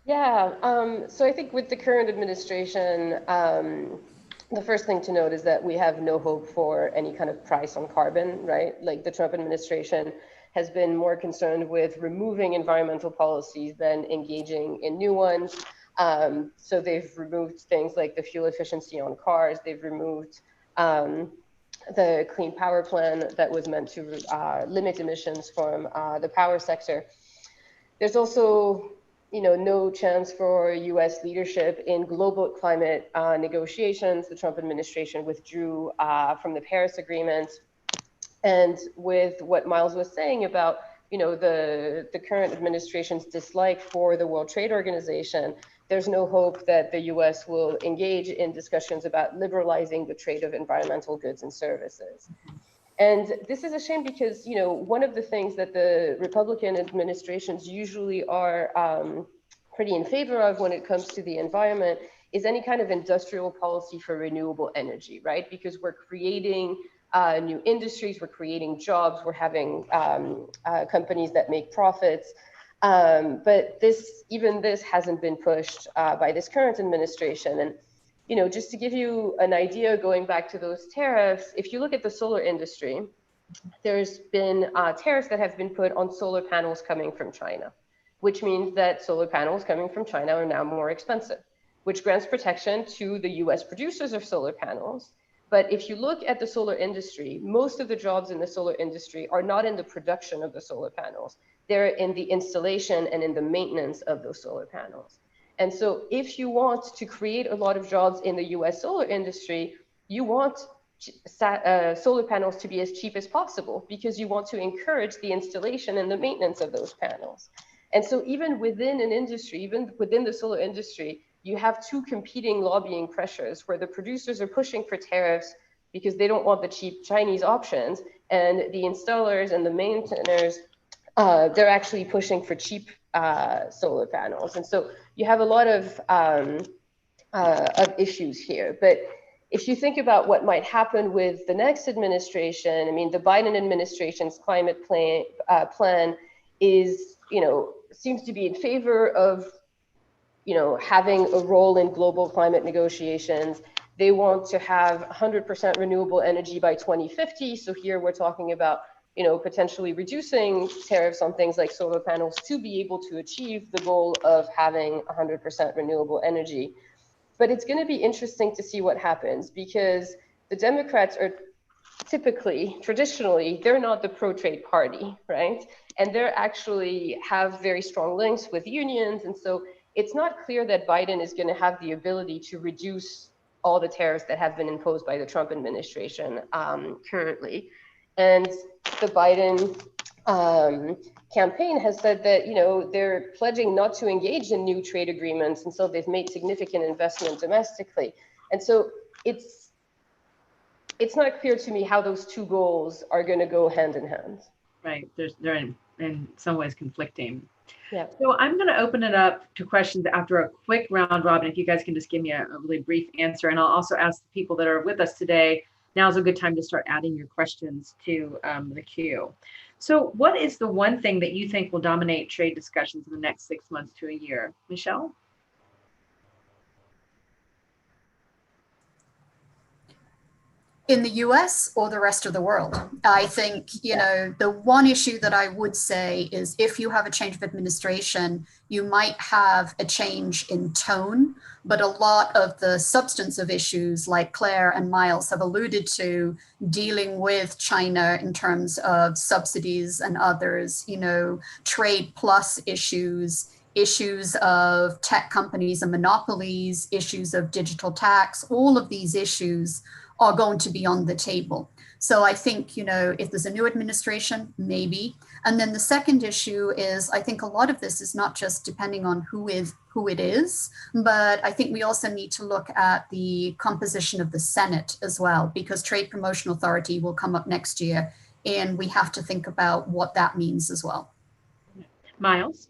Yeah, so I think with the current administration, the first thing to note is that we have no hope for any kind of price on carbon, right? Like the Trump administration has been more concerned with removing environmental policies than engaging in new ones. So they've removed things like the fuel efficiency on cars. They've removed the clean power plan that was meant to limit emissions from the power sector. There's also no chance for US leadership in global climate negotiations. The Trump administration withdrew from the Paris Agreement. And with what Miles was saying about, the current administration's dislike for the World Trade Organization, there's no hope that the US will engage in discussions about liberalizing the trade of environmental goods and services. And this is a shame because, one of the things that the Republican administrations usually are pretty in favor of when it comes to the environment is any kind of industrial policy for renewable energy, right? Because we're creating new industries, we're creating jobs, we're having companies that make profits. But even this hasn't been pushed by this current administration. And just to give you an idea, going back to those tariffs, if you look at the solar industry, there's been tariffs that have been put on solar panels coming from China, which means that solar panels coming from China are now more expensive, which grants protection to the US producers of solar panels. But if you look at the solar industry, most of the jobs in the solar industry are not in the production of the solar panels. They're in the installation and in the maintenance of those solar panels. And so if you want to create a lot of jobs in the US solar industry, you want solar panels to be as cheap as possible because you want to encourage the installation and the maintenance of those panels. And so even within an industry, even within the solar industry, you have two competing lobbying pressures where the producers are pushing for tariffs because they don't want the cheap Chinese options, and the installers and the maintainers, they're actually pushing for cheap solar panels. And so you have a lot of issues here. But if you think about what might happen with the next administration, I mean, the Biden administration's climate plan is, seems to be in favor of having a role in global climate negotiations. They want to have 100% renewable energy by 2050. So here we're talking about, potentially reducing tariffs on things like solar panels to be able to achieve the goal of having 100% renewable energy. But it's going to be interesting to see what happens because the Democrats are traditionally, they're not the pro-trade party, right? And they're actually have very strong links with unions. And so it's not clear that Biden is going to have the ability to reduce all the tariffs that have been imposed by the Trump administration currently. And the Biden campaign has said that, they're pledging not to engage in new trade agreements until they've made significant investment domestically. And so it's not clear to me how those two goals are going to go hand in hand. Right. They're in some ways conflicting. Yeah. So I'm going to open it up to questions after a quick round robin. If you guys can just give me a really brief answer. And I'll also ask the people that are with us today, now's a good time to start adding your questions to the queue. So what is the one thing that you think will dominate trade discussions in the next 6 months to a year? Michelle? In the US or the rest of the world? I think, the one issue that I would say is if you have a change of administration, you might have a change in tone, but a lot of the substance of issues like Claire and Miles have alluded to, dealing with China in terms of subsidies and others, trade plus issues of tech companies and monopolies, issues of digital tax, all of these issues are going to be on the table. So I think, if there's a new administration, maybe. And then the second issue is, I think a lot of this is not just depending on who it is, but I think we also need to look at the composition of the Senate as well, because Trade Promotion Authority will come up next year, and we have to think about what that means as well. Miles?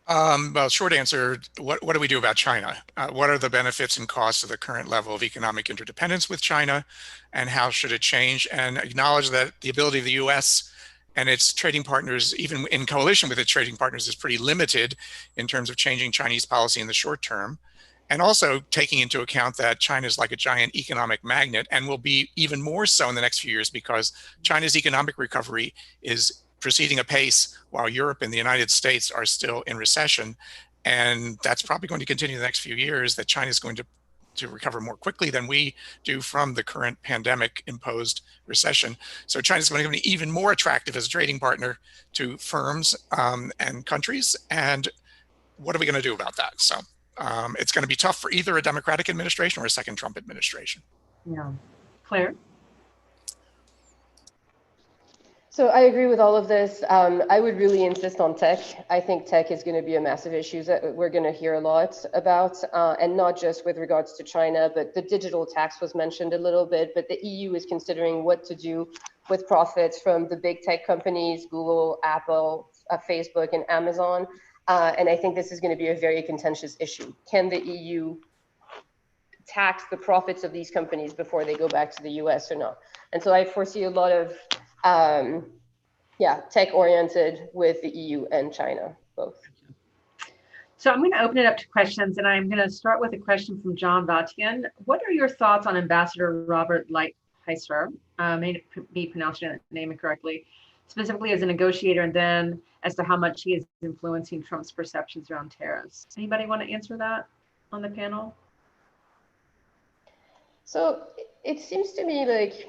Well, short answer, what do we do about China? What are the benefits and costs of the current level of economic interdependence with China, and how should it change? And acknowledge that the ability of the US and its trading partners, even in coalition with its trading partners, is pretty limited in terms of changing Chinese policy in the short term. And also taking into account that China is like a giant economic magnet and will be even more so in the next few years because China's economic recovery is proceeding apace while Europe and the United States are still in recession. And that's probably going to continue the next few years, that China is going to recover more quickly than we do from the current pandemic imposed recession. So China is going to be even more attractive as a trading partner to firms and countries. And what are we going to do about that? So it's going to be tough for either a Democratic administration or a second Trump administration. Yeah. Claire? So I agree with all of this. I would really insist on tech. I think tech is going to be a massive issue that we're going to hear a lot about, and not just with regards to China, but the digital tax was mentioned a little bit, but the EU is considering what to do with profits from the big tech companies, Google, Apple, Facebook, and Amazon. And I think this is going to be a very contentious issue. Can the EU tax the profits of these companies before they go back to the US or not? And so I foresee a lot of tech-oriented with the EU and China, both. So I'm going to open it up to questions, and I'm going to start with a question from John Vatian. What are your thoughts on Ambassador Robert Lighthizer, may be pronouncing that name incorrectly, specifically as a negotiator, and then as to how much he is influencing Trump's perceptions around tariffs? Anybody want to answer that on the panel? So it seems to me like,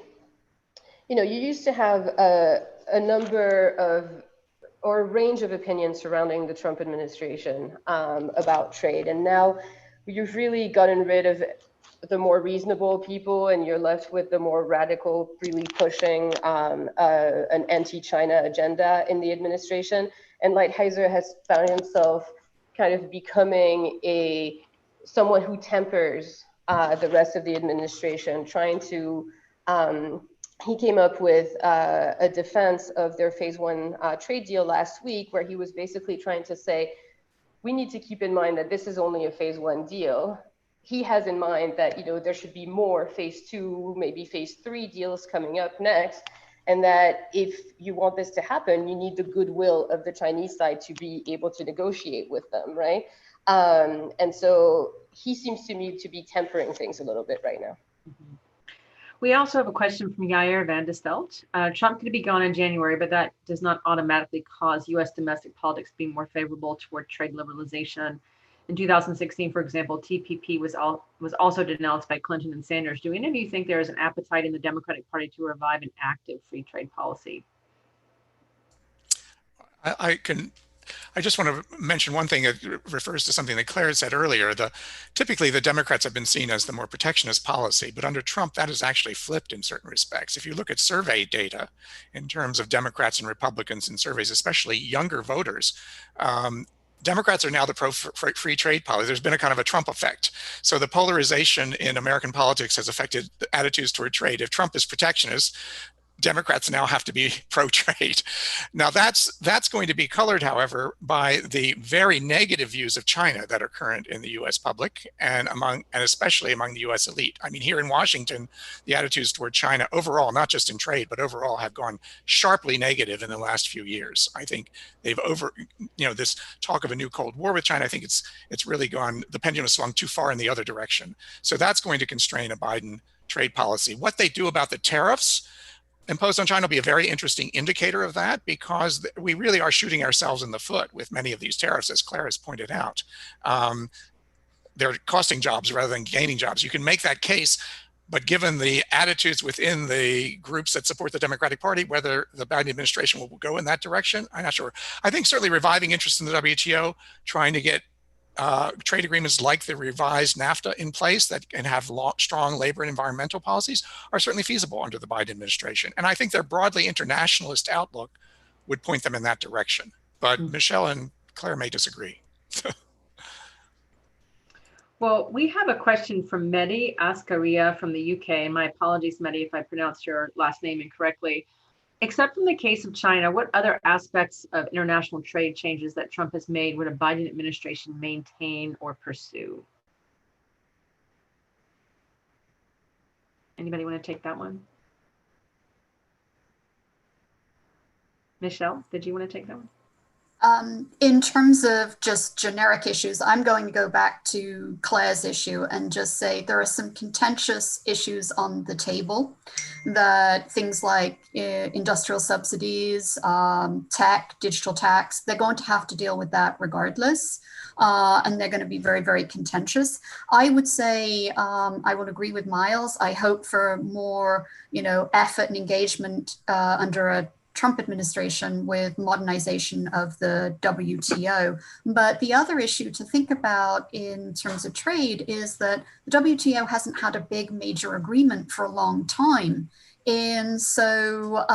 you used to have a number of, or a range of opinions surrounding the Trump administration about trade. And now you've really gotten rid of the more reasonable people and you're left with the more radical, really pushing an anti-China agenda in the administration. And Lighthizer has found himself kind of becoming someone who tempers the rest of the administration, trying to, he came up with a defense of their phase one trade deal last week, where he was basically trying to say, we need to keep in mind that this is only a phase one deal. He has in mind that there should be more phase two, maybe phase three deals coming up next, and that if you want this to happen, you need the goodwill of the Chinese side to be able to negotiate with them, right? And so he seems to me to be tempering things a little bit right now. Mm-hmm. We also have a question from Yair van de Stelt. Trump could be gone in January, but that does not automatically cause U.S. domestic politics to be more favorable toward trade liberalization. In 2016, for example, TPP was also denounced by Clinton and Sanders. Do any of you think there is an appetite in the Democratic Party to revive an active free trade policy? I just want to mention one thing that refers to something that Claire said earlier. Typically, the Democrats have been seen as the more protectionist policy, but under Trump, that is actually flipped in certain respects. If you look at survey data in terms of Democrats and Republicans in surveys, especially younger voters, Democrats are now the pro-free trade policy. There's been a kind of a Trump effect. So the polarization in American politics has affected the attitudes toward trade. If Trump is protectionist, Democrats now have to be pro-trade. Now that's going to be colored, however, by the very negative views of China that are current in the U.S. public and especially among the U.S. elite. I mean, here in Washington, the attitudes toward China overall, not just in trade, but overall have gone sharply negative in the last few years. I think they've this talk of a new Cold War with China, I think it's really gone, the pendulum has swung too far in the other direction. So that's going to constrain a Biden trade policy. What they do about the tariffs imposed on China will be a very interesting indicator of that, because we really are shooting ourselves in the foot with many of these tariffs, as Claire has pointed out. They're costing jobs rather than gaining jobs. You can make that case, but given the attitudes within the groups that support the Democratic Party, whether the Biden administration will go in that direction, I'm not sure. I think certainly reviving interest in the WTO, trying to get trade agreements like the revised Nafta in place that can have strong labor and environmental policies are certainly feasible under the Biden administration. And I think their broadly internationalist outlook would point them in that direction. But Michelle and Claire may disagree. Well, we have a question from Mehdi Askaria from the UK. And my apologies, Mehdi, if I pronounced your last name incorrectly. Except in the case of China, what other aspects of international trade changes that Trump has made would a Biden administration maintain or pursue? Anybody want to take that one? Michelle, did you want to take that one? In terms of just generic issues, I'm going to go back to Claire's issue and just say there are some contentious issues on the table, that things like industrial subsidies, tech, digital tax, they're going to have to deal with that regardless. And they're going to be very, very contentious. I would say I would agree with Miles. I hope for more, effort and engagement under a Trump administration with modernization of the WTO. But the other issue to think about in terms of trade is that the WTO hasn't had a big major agreement for a long time. And so,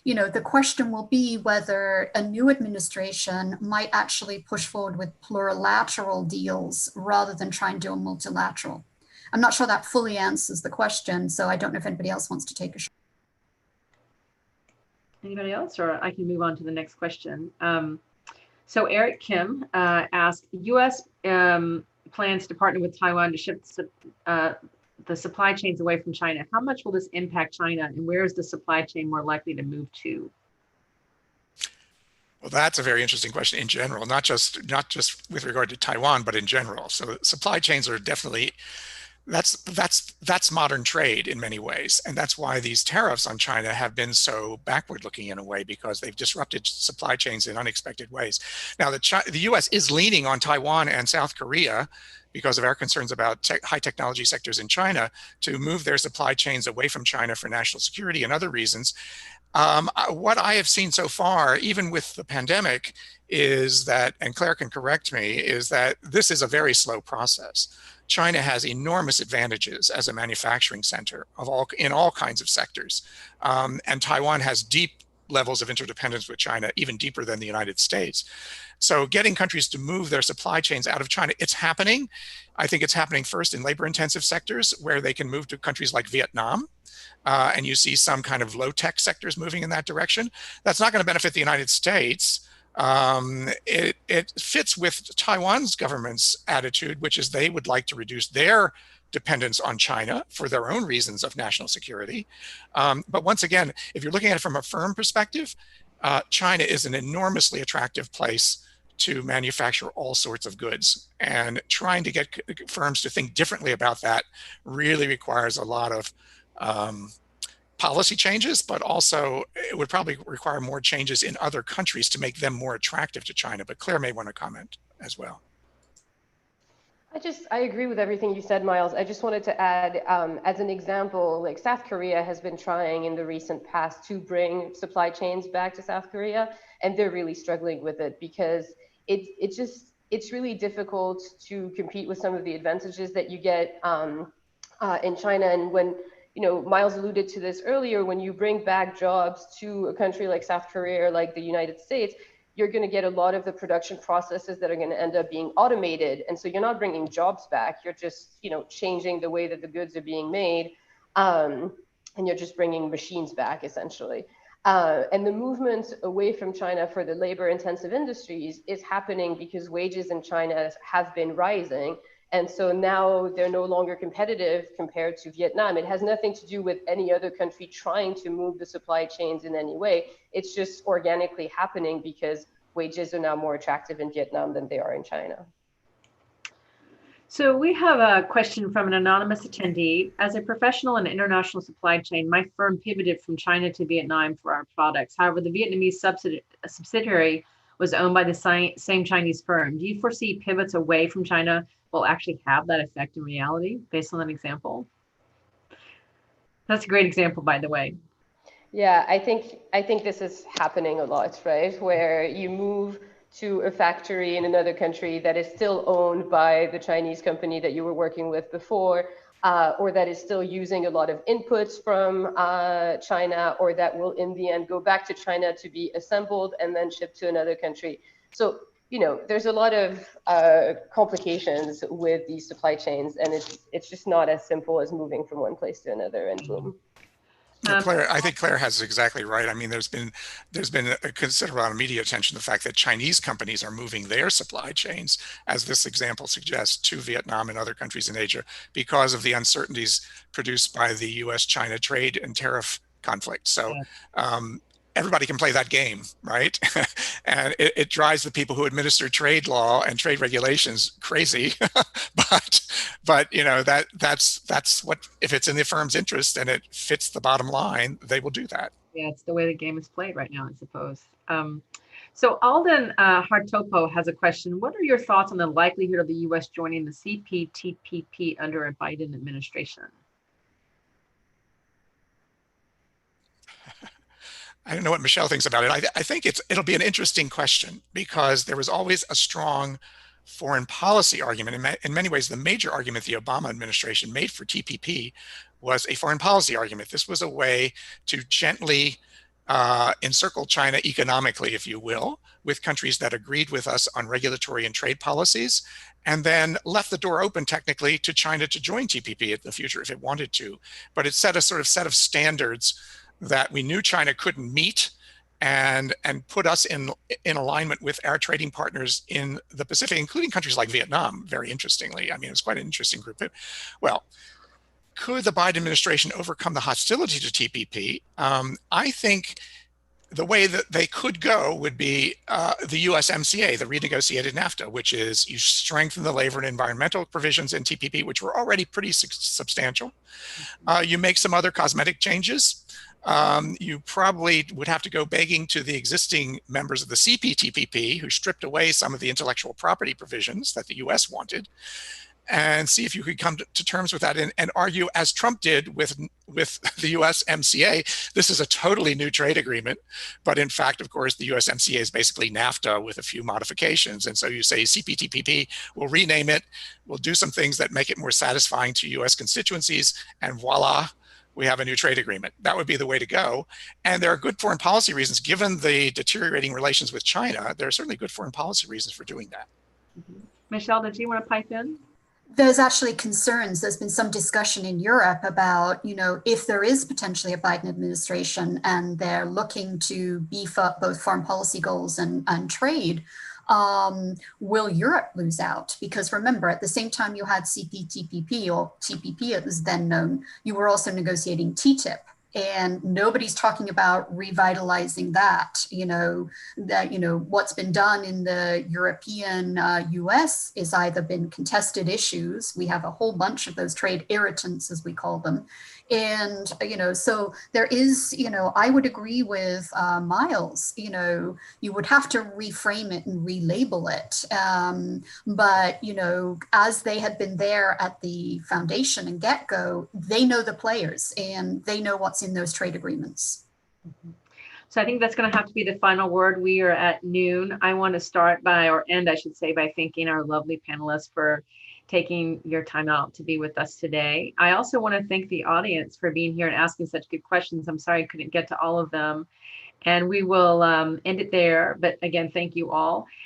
the question will be whether a new administration might actually push forward with plurilateral deals rather than try and do a multilateral. I'm not sure that fully answers the question, so I don't know if anybody else wants to take a shot. Anybody else, or I can move on to the next question. So Eric Kim asked, U.S. Plans to partner with Taiwan to shift the supply chains away from China. How much will this impact China, and where is the supply chain more likely to move to? Well, that's a very interesting question in general, not just with regard to Taiwan, but in general. So supply chains are definitely, that's modern trade in many ways. And that's why these tariffs on China have been so backward looking in a way, because they've disrupted supply chains in unexpected ways. Now, the US is leaning on Taiwan and South Korea because of our concerns about high technology sectors in China to move their supply chains away from China for national security and other reasons. What I have seen so far, even with the pandemic, is that, and Claire can correct me, is that this is a very slow process. China has enormous advantages as a manufacturing center in all kinds of sectors. And Taiwan has deep levels of interdependence with China, even deeper than the United States. So getting countries to move their supply chains out of China, it's happening. I think it's happening first in labor-intensive sectors where they can move to countries like Vietnam. And you see some kind of low-tech sectors moving in that direction. That's not going to benefit the United States. It fits with Taiwan's government's attitude, which is they would like to reduce their dependence on China for their own reasons of national security. But once again, if you're looking at it from a firm perspective, China is an enormously attractive place to manufacture all sorts of goods. And trying to get firms to think differently about that really requires a lot of policy changes, but also it would probably require more changes in other countries to make them more attractive to China. But Claire may want to comment as well. I agree with everything you said, Miles. I just wanted to add, as an example, like South Korea has been trying in the recent past to bring supply chains back to South Korea, and they're really struggling with it because it's really difficult to compete with some of the advantages that you get in China. And when, Miles alluded to this earlier, when you bring back jobs to a country like South Korea or like the United States, you're going to get a lot of the production processes that are going to end up being automated. And so you're not bringing jobs back. You're just, changing the way that the goods are being made. And you're just bringing machines back, essentially. And the movement away from China for the labor-intensive industries is happening because wages in China have been rising. And so now they're no longer competitive compared to Vietnam. It has nothing to do with any other country trying to move the supply chains in any way. It's just organically happening because wages are now more attractive in Vietnam than they are in China. So we have a question from an anonymous attendee. As a professional in international supply chain, my firm pivoted from China to Vietnam for our products. However, the Vietnamese subsidiary was owned by the same Chinese firm. Do you foresee pivots away from China will actually have that effect in reality, based on that example? That's a great example, by the way. Yeah, I think this is happening a lot, right? Where you move to a factory in another country that is still owned by the Chinese company that you were working with before, or that is still using a lot of inputs from China, or that will in the end go back to China to be assembled and then shipped to another country. So, there's a lot of complications with these supply chains, and it's just not as simple as moving from one place to another and boom. Claire, I think Claire has exactly right. I mean, there's been a considerable amount of media attention to the fact that Chinese companies are moving their supply chains, as this example suggests, to Vietnam and other countries in Asia because of the uncertainties produced by the U.S.-China trade and tariff conflict. So everybody can play that game, right? And it drives the people who administer trade law and trade regulations crazy. but that's what, if it's in the firm's interest and it fits the bottom line, they will do that. Yeah, it's the way the game is played right now, I suppose. So Alden Hartopo has a question. What are your thoughts on the likelihood of the U.S. joining the CPTPP under a Biden administration? I don't know what Michelle thinks about it. I think it'll be an interesting question because there was always a strong foreign policy argument. In many ways, the major argument the Obama administration made for TPP was a foreign policy argument. This was a way to gently encircle China economically, if you will, with countries that agreed with us on regulatory and trade policies, and then left the door open technically to China to join TPP in the future if it wanted to. But it set a sort of set of standards that we knew China couldn't meet, and put us in alignment with our trading partners in the Pacific, including countries like Vietnam, very interestingly. I mean, it was quite an interesting group. Well, could the Biden administration overcome the hostility to TPP? I think the way that they could go would be the USMCA, the renegotiated Nafta, which is you strengthen the labor and environmental provisions in TPP, which were already pretty substantial. You make some other cosmetic changes. You probably would have to go begging to the existing members of the CPTPP who stripped away some of the intellectual property provisions that the US wanted, and see if you could come to terms with that and argue, as Trump did with the USMCA, this is a totally new trade agreement. But in fact, of course, the USMCA is basically NAFTA with a few modifications. And so you say CPTPP, we'll rename it, we'll do some things that make it more satisfying to US constituencies, and voila, we have a new trade agreement. That would be the way to go. And there are good foreign policy reasons, given the deteriorating relations with China, there are certainly good foreign policy reasons for doing that. Michelle, did you want to pipe in? There's actually concerns. There's been some discussion in Europe about, if there is potentially a Biden administration and they're looking to beef up both foreign policy goals and trade, will Europe lose out? Because remember, at the same time you had CPTPP, or TPP it was then known, you were also negotiating TTIP. And nobody's talking about revitalizing that. What's been done in the European US is either been contested issues. We have a whole bunch of those trade irritants, as we call them. And, so there is, I would agree with Miles, you would have to reframe it and relabel it. But, as they had been there at the foundation and get-go, they know the players and they know what's in those trade agreements. So I think that's going to have to be the final word. We are at noon. I want to start by, or end, I should say, by thanking our lovely panelists for taking your time out to be with us today. I also want to thank the audience for being here and asking such good questions. I'm sorry I couldn't get to all of them. And we will end it there. But again, thank you all.